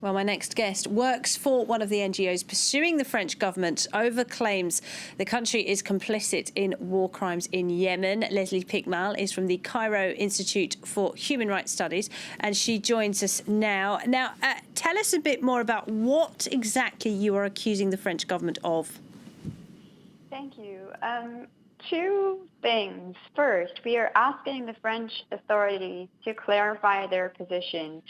Well, my next guest works for one of the NGOs pursuing the French government over claims the country is complicit in war crimes in Yemen. Leslie Piquemal is from the Cairo Institute for Human Rights Studies, and she joins us now. Now, tell us a bit more about what exactly you are accusing the French government of. Thank you. Two things. First, we are asking the French authorities to clarify their position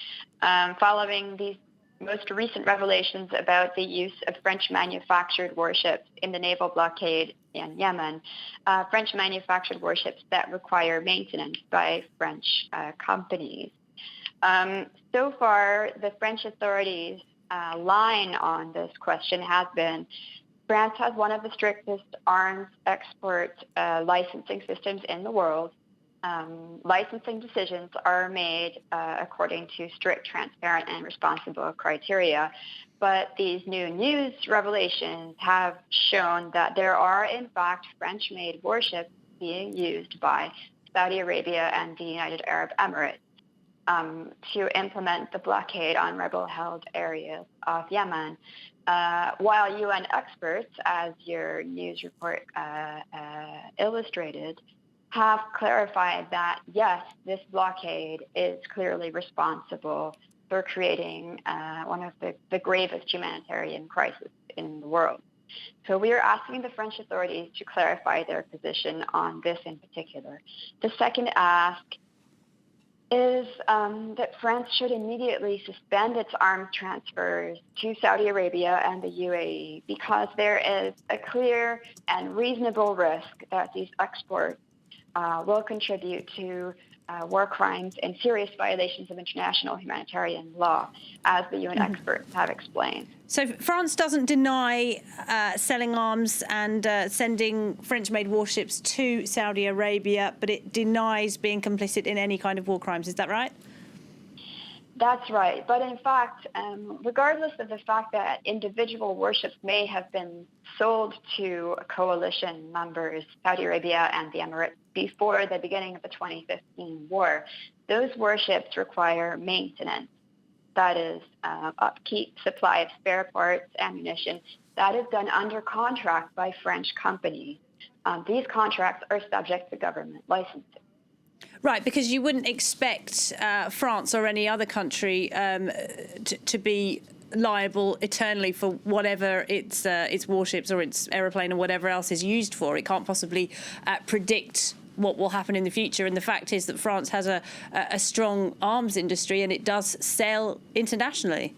following these most recent revelations about the use of French-manufactured warships in the naval blockade in Yemen, French-manufactured warships that require maintenance by French companies. So far, the French authorities' line on this question has been France has one of the strictest arms export licensing systems in the world. Licensing decisions are made according to strict, transparent, and responsible criteria. But these new news revelations have shown that there are, in fact, French-made warships being used by Saudi Arabia and the United Arab Emirates to implement the blockade on rebel-held areas of Yemen. While UN experts, as your news report illustrated, have clarified that, yes, this blockade is clearly responsible for creating one of the gravest humanitarian crises in the world. So we are asking the French authorities to clarify their position on this in particular. The second ask is that France should immediately suspend its arms transfers to Saudi Arabia and the UAE because there is a clear and reasonable risk that these exports will contribute to war crimes and serious violations of international humanitarian law, as the UN experts have explained. So France doesn't deny selling arms and sending French-made warships to Saudi Arabia, but it denies being complicit in any kind of war crimes. Is that right? That's right. But in fact, regardless of the fact that individual warships may have been sold to coalition members, Saudi Arabia and the Emirates, before the beginning of the 2015 war, those warships require maintenance. That is upkeep, supply of spare parts, ammunition. That is done under contract by French companies. These contracts are subject to government licensing. Right, because you wouldn't expect France or any other country to be liable eternally for whatever its warships or its aeroplane or whatever else is used for. It can't possibly predict what will happen in the future. And the fact is that France has a strong arms industry and it does sell internationally.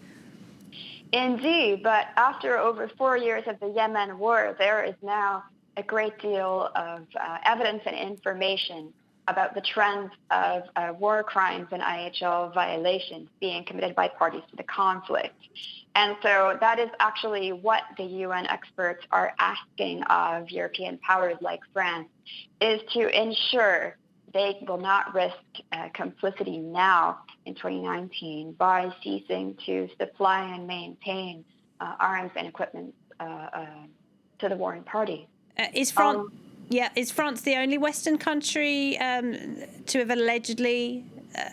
Indeed, but after over 4 years of the Yemen war, there is now a great deal of evidence and information about the trends of war crimes and IHL violations being committed by parties to the conflict. And so that is actually what the UN experts are asking of European powers like France, is to ensure they will not risk complicity now in 2019 by ceasing to supply and maintain arms and equipment to the warring parties. Is France the only Western country to have allegedly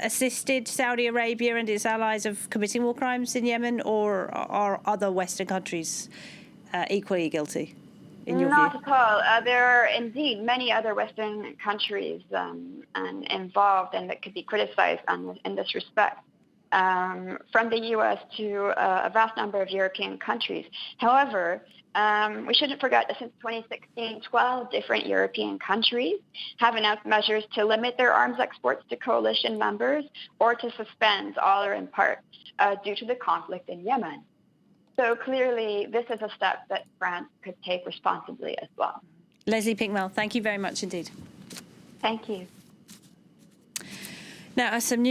assisted Saudi Arabia and its allies of committing war crimes in Yemen, or are other Western countries equally guilty, in your view? Not at all. There are indeed many other Western countries involved and that could be criticized in this respect, from the U.S. to a vast number of European countries. However, we shouldn't forget that since 2016, 12 different European countries have announced measures to limit their arms exports to coalition members or to suspend all or in part due to the conflict in Yemen. So clearly, this is a step that France could take responsibly as well. Leslie Piquemal, thank you very much indeed. Thank you. Now, some news.